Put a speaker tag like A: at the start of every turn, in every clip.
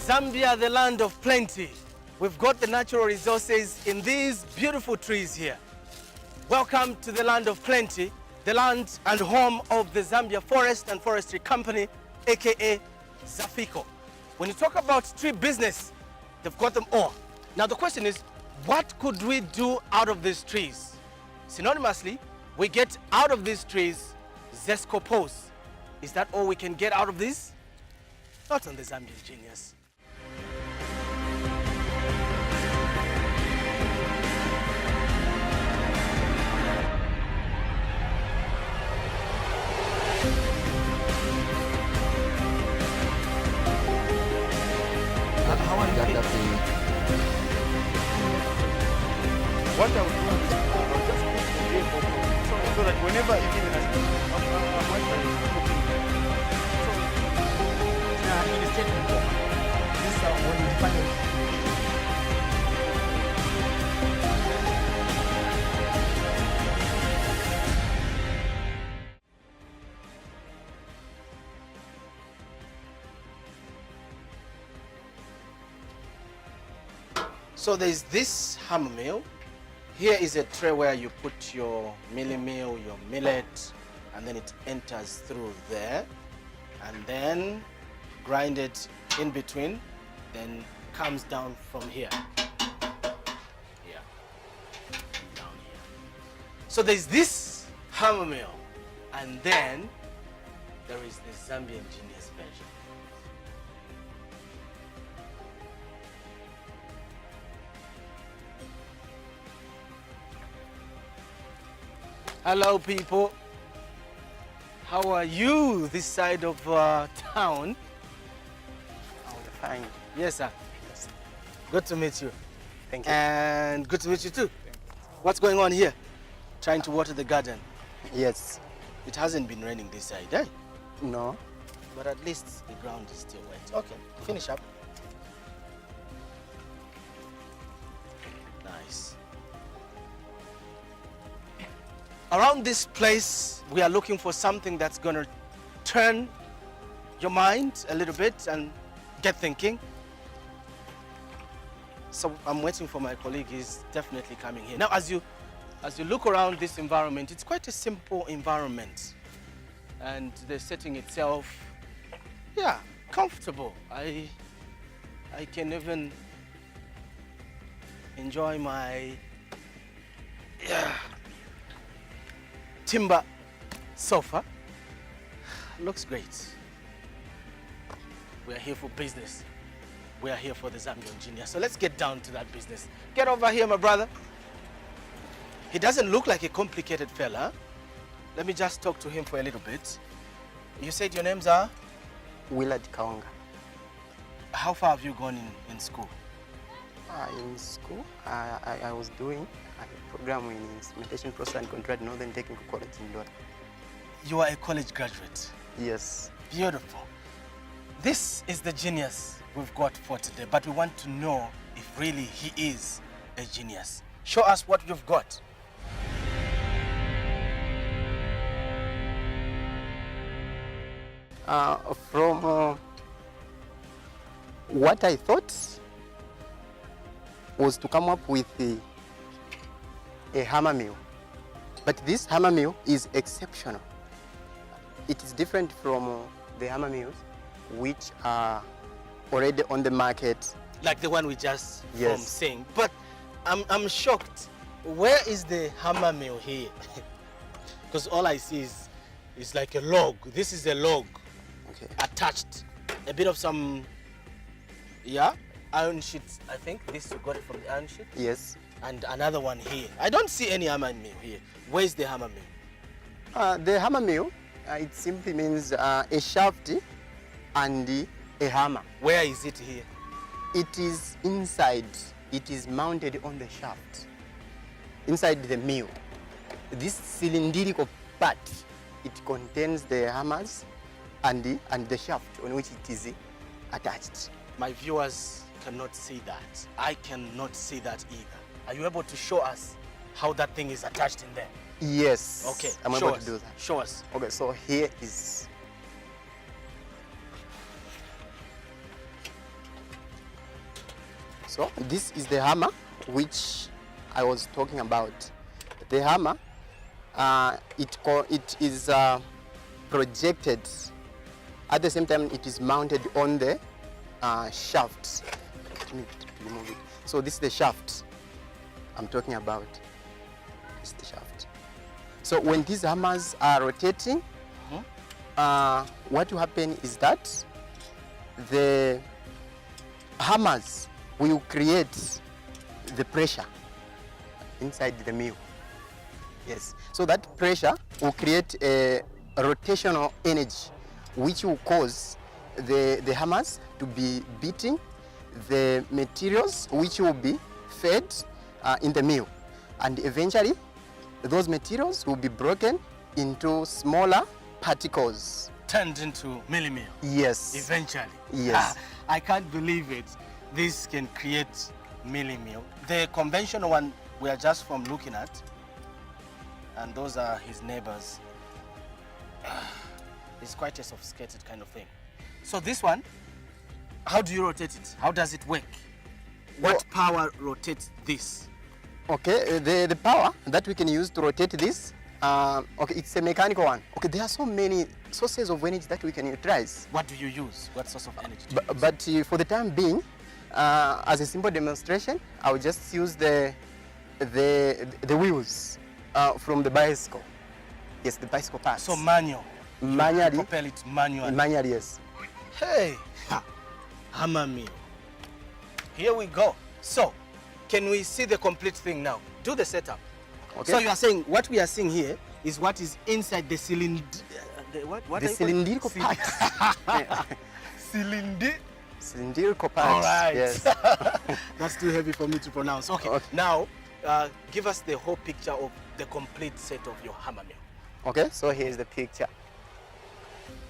A: Zambia, the land of plenty. We've got the natural resources in these beautiful trees here. Welcome to the land of plenty, the land and home of the Zambia Forest and Forestry Company, aka Zafico. When you talk about tree business, they've got them all. Now the question is, what could we do out of these trees? Synonymously, we get out of these trees zescopose. Is that all we can get out of this? Not on the Zambian Genius. How are you? What I would do is I would just put the vehicle so that whenever you give it So there's this hammer mill. Here is a tray where you put your milling meal, your millet, and then it enters through there, and then grind it in between, then comes down from here. Here, down here. So there's this hammer mill, and then there is the Zambian Genius version. Hello people, how are you this side of town?
B: Oh, fine.
A: Yes sir.
B: Yes.
A: Good to meet you.
B: Thank you.
A: And good to meet you too. What's going on here? Trying to water the garden?
B: Yes.
A: It hasn't been raining this side, eh?
B: No.
A: But at least the ground is still wet. Okay, finish up. Nice. Around this place, we are looking for something that's going to turn your mind a little bit and get thinking. So I'm waiting for my colleague. He's definitely coming here. Now, as you look around this environment, it's quite a simple environment. And the setting itself, yeah, comfortable. I can even enjoy my, timber sofa. Looks great. We are here for business. We are here for the Zambian Genius. So let's get down to that business. Get over here, my brother. He doesn't look like a complicated fella. Let me just talk to him for a little bit. You said your names are?
B: Willard Kaonga.
A: How far have you gone in school?
B: In school, I was doing a program in instrumentation process and control at Northern Technical College in Dora.
A: You are a college graduate.
B: Yes.
A: Beautiful. This is the genius we've got for today, but we want to know if really he is a genius. Show us what you've got.
B: From what I thought was to come up with a hammer mill. But this hammer mill is exceptional. It is different from the hammer mills which are already on the market.
A: Like the one we just
B: Yes.
A: seeing. But I'm shocked. Where is the hammer mill here? Because all I see is like a log. This is a log.
B: Okay.
A: Attached. A bit of some, iron sheets. I think this you got it from the iron sheet.
B: Yes.
A: And another one here. I don't see any hammer mill here. Where's the hammer mill?
B: The hammer mill, it simply means a shaft and a hammer.
A: Where is it here?
B: It is inside. It is mounted on the shaft, inside the mill. This cylindrical part, it contains the hammers and the shaft on which it is attached.
A: My viewers cannot see that. I cannot see that either. Are you able to show us how that thing is attached in there?
B: Yes.
A: Okay,
B: I'm
A: show
B: able
A: us.
B: to do that.
A: Show us.
B: Okay, so here is So this is the hammer which I was talking about. The hammer, it is projected. At the same time, it is mounted on the shaft. Let me remove it. So this is the shaft I'm talking about. This is the shaft. So when these hammers are rotating, what will happen is that the hammers will create the pressure inside the mill. Yes. So that pressure will create a rotational energy which will cause the hammers to be beating the materials which will be fed in the mill. And eventually, those materials will be broken into smaller particles.
A: Turned into millimeter.
B: Yes.
A: Eventually.
B: Yes.
A: I can't believe it. This can create millimeter. The conventional one we are just from looking at, and those are his neighbors. It's quite a sophisticated kind of thing. So this one, how do you rotate it? How does it work? What power rotates this?
B: Okay, the power that we can use to rotate this, okay, it's a mechanical one. Okay, there are so many sources of energy that we can utilize.
A: What do you use? What source of energy do you use?
B: But for the time being, as a simple demonstration, I'll just use the wheels from the bicycle. Yes, the bicycle parts.
A: So manual.
B: Manually.
A: You propel it manually.
B: Manually, yes.
A: Hey, hammer mill. Here we go. So, can we see the complete thing now? Do the setup. Okay. So you are saying what we are seeing here is what is inside the cylinder. What
B: the cylindrical part. Cylindrical part.
A: All right.
B: Yes.
A: That's too heavy for me to pronounce. Okay. Now, give us the whole picture of the complete set of your hammer mill.
B: Okay. So here's the picture.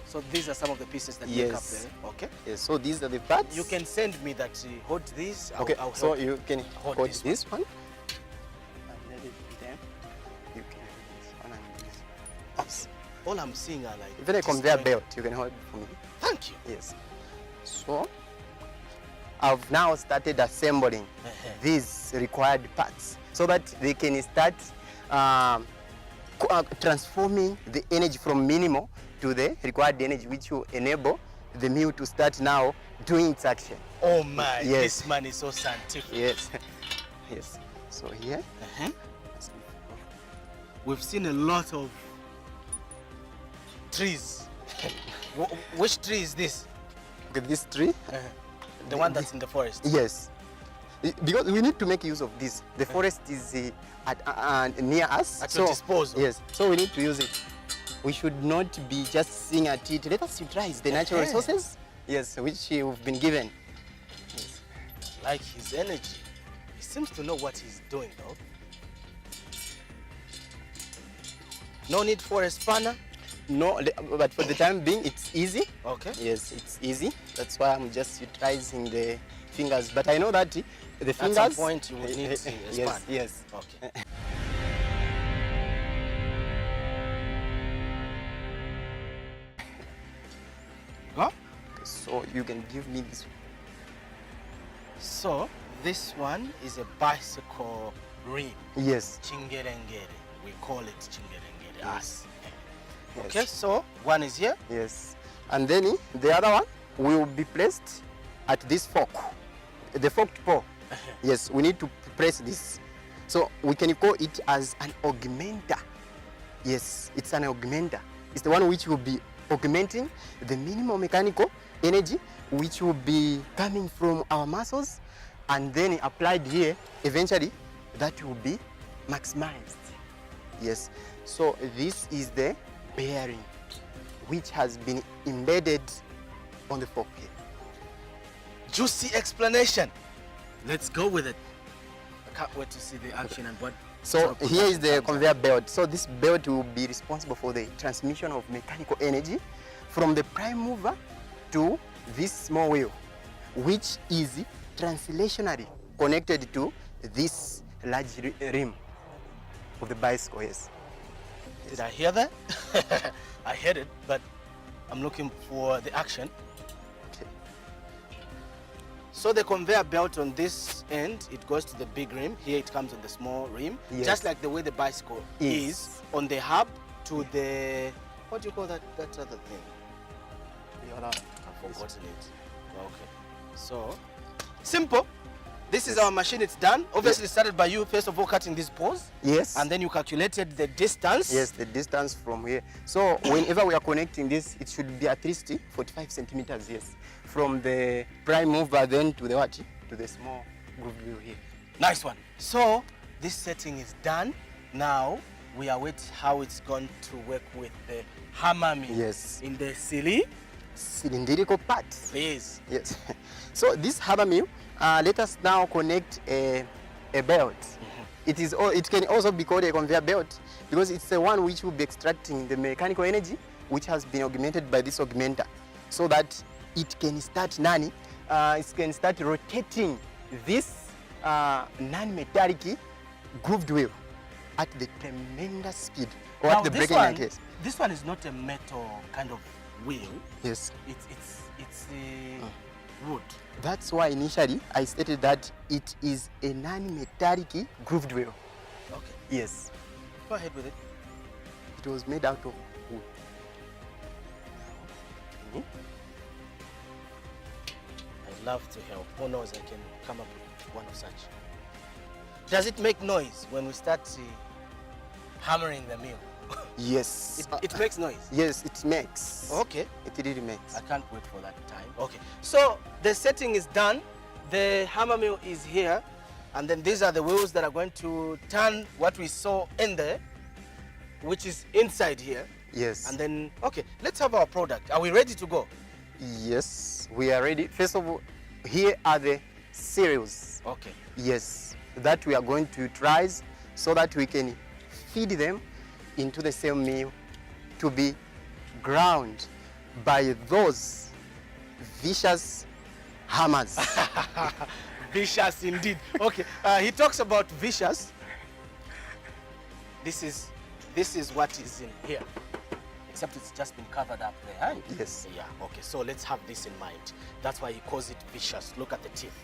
A: So these are some of the pieces that make up there. Okay.
B: Yes. So these are the parts.
A: You can send me that. Hold this.
B: Okay.
A: I'll
B: so
A: help
B: you can hold this one.
A: And let it be there.
B: You can hold this one and this.
A: All I'm seeing are like.
B: Even a conveyor belt. You can hold it for me.
A: Thank you.
B: Yes. So I've now started assembling these required parts so that they can start transforming the energy from minimal to the required energy, which will enable the mill to start now doing its action.
A: Oh my,
B: yes.
A: This man is so scientific.
B: Yes. Yes. So here,
A: we've seen a lot of trees. Which tree is this?
B: Okay, this tree.
A: The one that's in the forest?
B: Yes. Because we need to make use of this. The forest is near us.
A: At your disposal.
B: Yes. So we need to use it. We should not be just seeing at it. Let us utilize the natural resources, yes, which we've been given. Yes.
A: Like his energy. He seems to know what he's doing, though. No need for a spanner?
B: No, but for the time being, it's easy.
A: Okay.
B: Yes, it's easy. That's why I'm just utilizing the fingers. But I know that the fingers...
A: At some point, you will need a spanner.
B: Yes, yes.
A: Okay. Go.
B: So you can give me this.
A: So this one is a bicycle rim.
B: Yes.
A: Chingerengere. We call it chingerengere.
B: Yes.
A: Yes. Okay, so one is here.
B: Yes. And then the other one will be placed at this fork. The forked paw. Yes, we need to press this. So we can call it as an augmenter. Yes, it's an augmenter. It's the one which will be augmenting the minimum mechanical energy which will be coming from our muscles and then applied here. Eventually that will be maximized. Yes, so this is the bearing which has been embedded on the fork here.
A: Juicy explanation. Let's go with it. I can't wait to see the action and what.
B: So here is the conveyor belt. So this belt will be responsible for the transmission of mechanical energy from the prime mover to this small wheel, which is translationally connected to this large rim of the bicycle. Yes.
A: Did I hear that? I heard it, but I'm looking for the action.
B: Okay.
A: So the conveyor belt on this end, it goes to the big rim. Here it comes on the small rim.
B: Yes.
A: Just like the way the bicycle is on the hub to the, what do you call that other thing? I've forgotten it. Okay. So, simple. This is our machine, it's done. Obviously, it started by you, first of all, cutting these poles.
B: Yes.
A: And then you calculated the distance.
B: Yes, the distance from here. So whenever we are connecting this, it should be at least 45 centimeters, yes. From the prime mover then to the what? To the small groove wheel here.
A: Nice one. So this setting is done. Now we await how it's going to work with the hammer mill.
B: Yes.
A: In the
B: Cylindrical part.
A: Please.
B: Yes. So this hammer mill, let us now connect a belt. It can also be called a conveyor belt because it's the one which will be extracting the mechanical energy which has been augmented by this augmenter, so that it can start rotating this non-metallic grooved wheel at the tremendous speed or
A: Now,
B: at the
A: this
B: breaking
A: one,
B: case.
A: This one is not a metal kind of wheel.
B: Yes.
A: It's wood.
B: That's why initially I stated that it is a non-metallic grooved wheel.
A: Okay.
B: Yes.
A: Go ahead with it.
B: It was made out of wood.
A: I'd love to help. Who knows, I can come up with one of such. Does it make noise when we start hammering the mill?
B: Yes.
A: It makes noise.
B: Yes, it makes.
A: Okay.
B: It really makes.
A: I can't wait for that time. Okay. So the setting is done. The hammer mill is here. And then these are the wheels that are going to turn what we saw in there, which is inside here.
B: Yes.
A: And then, okay, let's have our product. Are we ready to go?
B: Yes, we are ready. First of all, here are the cereals.
A: Okay.
B: Yes, that we are going to try so that we can feed them into the same meal to be ground by those vicious hammers.
A: Vicious indeed. Okay, he talks about vicious. This is what is in here, except it's just been covered up there. Huh?
B: Yes.
A: Yeah. Okay. So let's have this in mind. That's why he calls it vicious. Look at the teeth.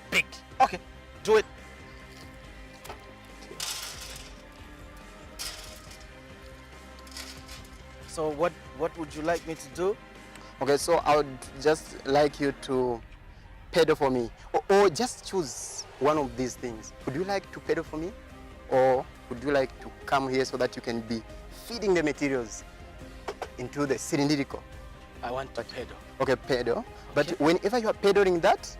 A: Big. Okay. Do it. So what would you like me to do?
B: Okay, so I would just like you to pedal for me, or just choose one of these things. Would you like to pedal for me, or would you like to come here so that you can be feeding the materials into the cylindrical?
A: I want to pedal.
B: Okay, pedal. But
A: Okay.
B: whenever you are pedaling that,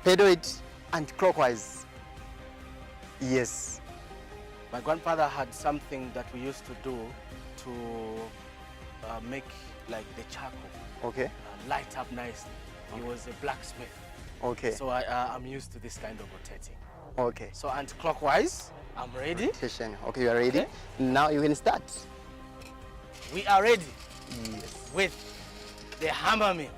B: pedal it anti-clockwise. Yes.
A: My grandfather had something that we used to do to make like the charcoal
B: Okay.
A: light up nicely. He was a blacksmith.
B: Okay.
A: So I'm used to this kind of rotating.
B: Okay.
A: So anti-clockwise, I'm ready.
B: Rotation. Okay, you are ready.
A: Okay.
B: Now you can start.
A: We are ready
B: Yes.
A: with the hammer mill.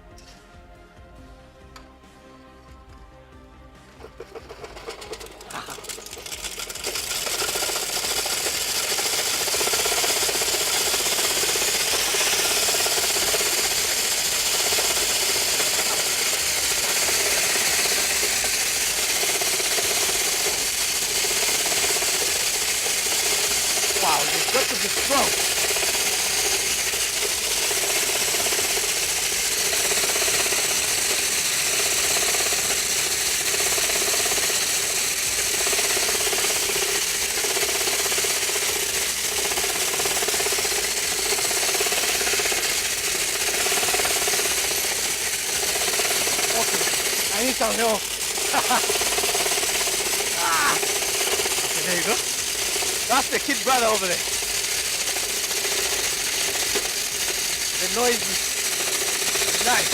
A: Wow, you've got to be strong. Okay, I need some help. Ah. Okay, there you go. That's the kid brother over there. The noise is nice.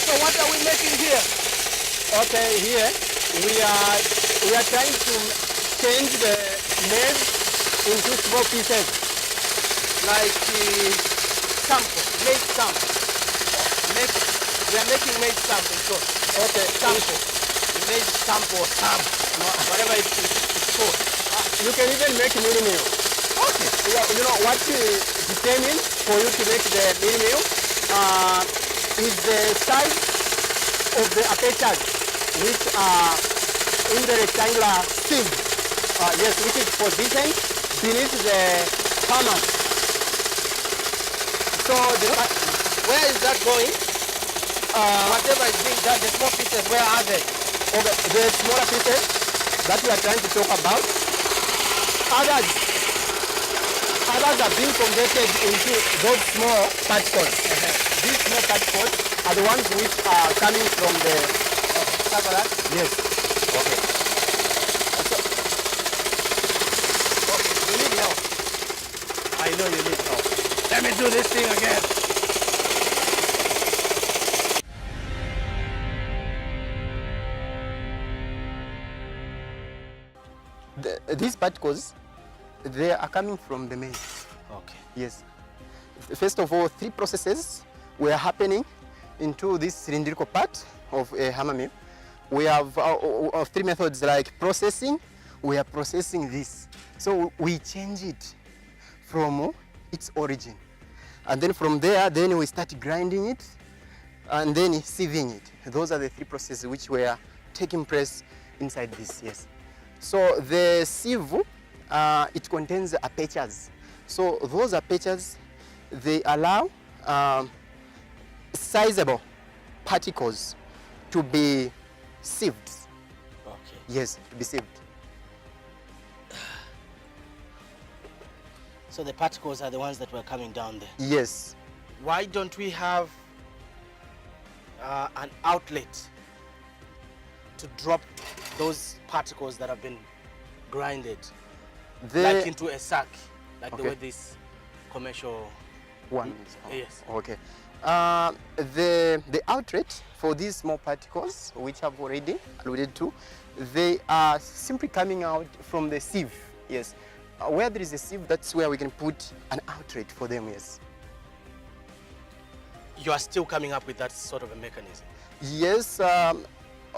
A: So what are we making here?
B: Okay, here we are trying to change the maize into small pieces.
A: Like sample, make sample. Make We are making maize sample, so
B: Okay.
A: sample. Maize sample or sam, whatever it's called.
B: You can even make mini meal.
A: Okay.
B: You know what determines for you to make the mini meal is the size of the apertures, which are in the rectangular sieve. Yes, which is positioned beneath the hammer. So
A: Where is that going? Whatever is being done, the small pieces, where are they?
B: okay, the smaller pieces that we are trying to talk about, others are being converted into those small particles. These small particles are the ones which are coming from the
A: Savarat?
B: yes. Okay.
A: You need help. I know you need help. Let me do this thing again.
B: These particles, they are coming from the maize.
A: Okay.
B: Yes. First of all, 3 processes were happening into this cylindrical part of a hammer mill. We have 3 methods like processing. We are processing this. So we change it from its origin. And then from there, then we start grinding it and then sieving it. Those are the 3 processes which were taking place inside this, yes. So the sieve, it contains apertures. So those apertures, they allow sizable particles to be sieved.
A: Okay.
B: Yes, to be sieved.
A: So the particles are the ones that were coming down there.
B: Yes.
A: Why don't we have an outlet to drop those particles that have been grinded, like into a sack, like the
B: Okay.
A: way this commercial
B: one.
A: Yes.
B: Okay. The outlet for these small particles, which I've already alluded to, they are simply coming out from the sieve. Yes. Where there is a sieve, that's where we can put an outlet for them. Yes.
A: You are still coming up with that sort of a mechanism.
B: Yes.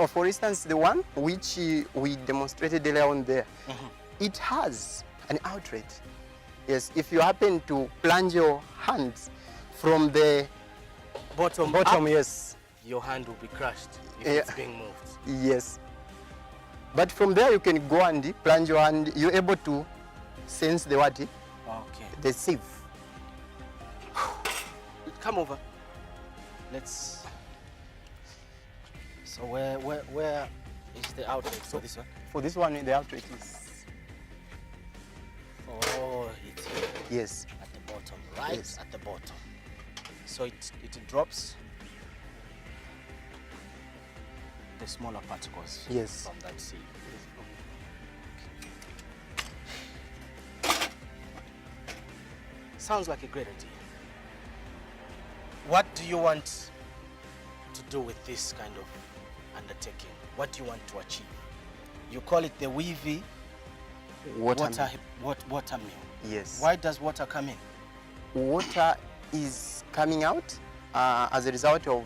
B: For instance, the one which we demonstrated earlier on there, it has an outlet. Yes, if you happen to plunge your hands from the
A: Bottom
B: bottom,
A: up,
B: yes,
A: your hand will be crushed if
B: Yeah.
A: it's being moved.
B: yes. But from there you can go and plunge your hand. You're able to sense the what?
A: Okay.
B: The sieve.
A: Come over. Let's. So where is the outlet for this one?
B: For this one, the outlet is
A: Oh, it's here
B: yes,
A: at the bottom, right
B: Yes.
A: at the bottom. So it drops the smaller particles
B: Yes.
A: from that seed. Sounds like a great idea. What do you want to do with this kind of undertaking? What do you want to achieve? You call it the weavy water mill.
B: Yes.
A: Why does water come in?
B: Water is coming out as a result of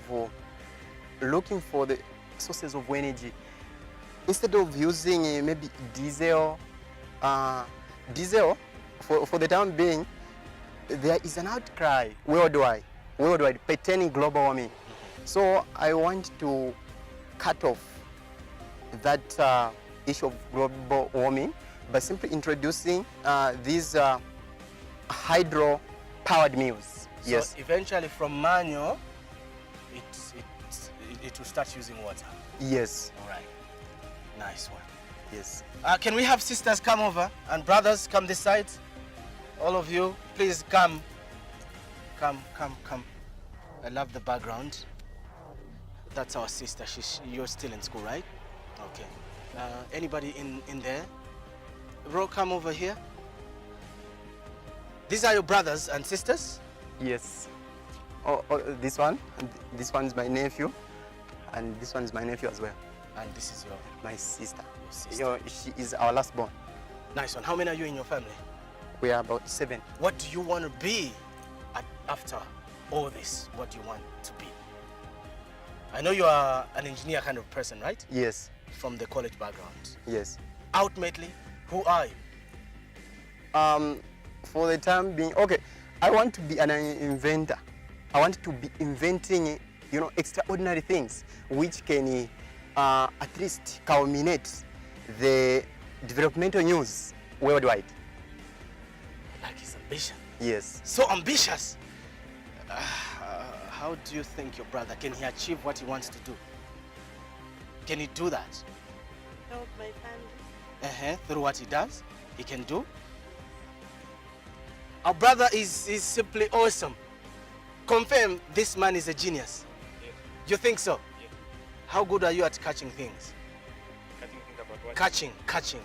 B: looking for the sources of energy. Instead of using maybe diesel, for the time being, there is an outcry worldwide pertaining global warming. So I want to cut off that issue of global warming by simply introducing these hydro-powered mills.
A: So
B: Yes.
A: eventually from manual, it will start using water.
B: Yes.
A: All right. Nice one.
B: Yes.
A: Can we have sisters come over and brothers come this side? All of you, please come. Come. I love the background. That's our sister. You're still in school, right? Okay. Anybody in there? Bro, come over here. These are your brothers and sisters?
B: Yes. Oh, this one. This one's my nephew, and this one's my nephew as well.
A: And this is
B: My sister.
A: your sister.
B: She is our last born.
A: Nice one. How many are you in your family?
B: We are about 7.
A: What do you want to be after all this? What do you want to be? I know you are an engineer kind of person, right?
B: Yes.
A: From the college background.
B: Yes.
A: Ultimately, who are you?
B: For the time being, okay, I want to be an inventor. I want to be inventing, extraordinary things which can at least culminate the developmental news worldwide.
A: Like his ambition.
B: Yes.
A: So ambitious. How do you think your brother, can he achieve what he wants to do? Can he do that?
C: Help my family.
A: Through what he does, he can do. Our brother is simply awesome. Confirm this man is a genius.
D: Yes.
A: You think so?
D: Yes.
A: How good are you at catching things?
D: Catching things about what?
A: Catching.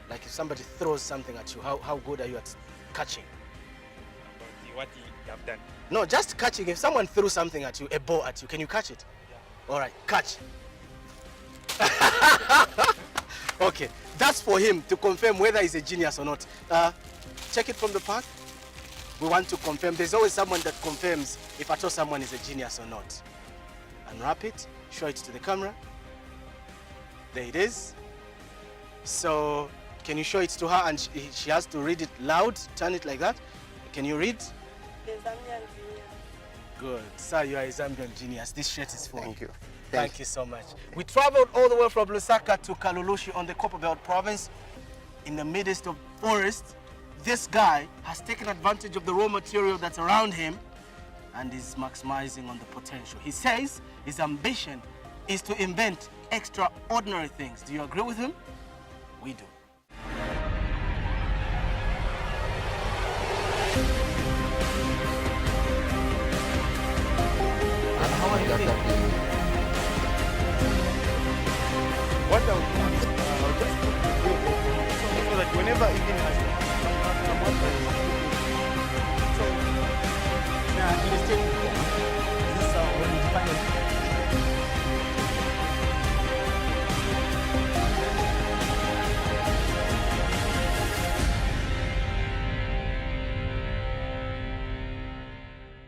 A: Like if somebody throws something at you, how good are you at catching?
D: About what you have done.
A: No, just catching. If someone threw something at you, a ball at you, can you catch it?
D: Yeah.
A: All right, catch. Okay, that's for him to confirm whether he's a genius or not. Check it from the pack. We want to confirm. There's always someone that confirms if at all someone is a genius or not. Unwrap it, show it to the camera. There it is. So, can you show it to her and she has to read it loud? Turn it like that. Can you read?
C: The Zambian genius.
A: Good. Sir, you are a Zambian genius. This shirt is for
B: Thank you.
A: Thank you so much. We traveled all the way from Lusaka to Kalulushi on the Copperbelt province in the midst of forest. This guy has taken advantage of the raw material that's around him and is maximizing on the potential. He says his ambition is to invent extraordinary things. Do you agree with him? We do. And how are you feeling?
E: What I'll do is I'll just put the so that whenever even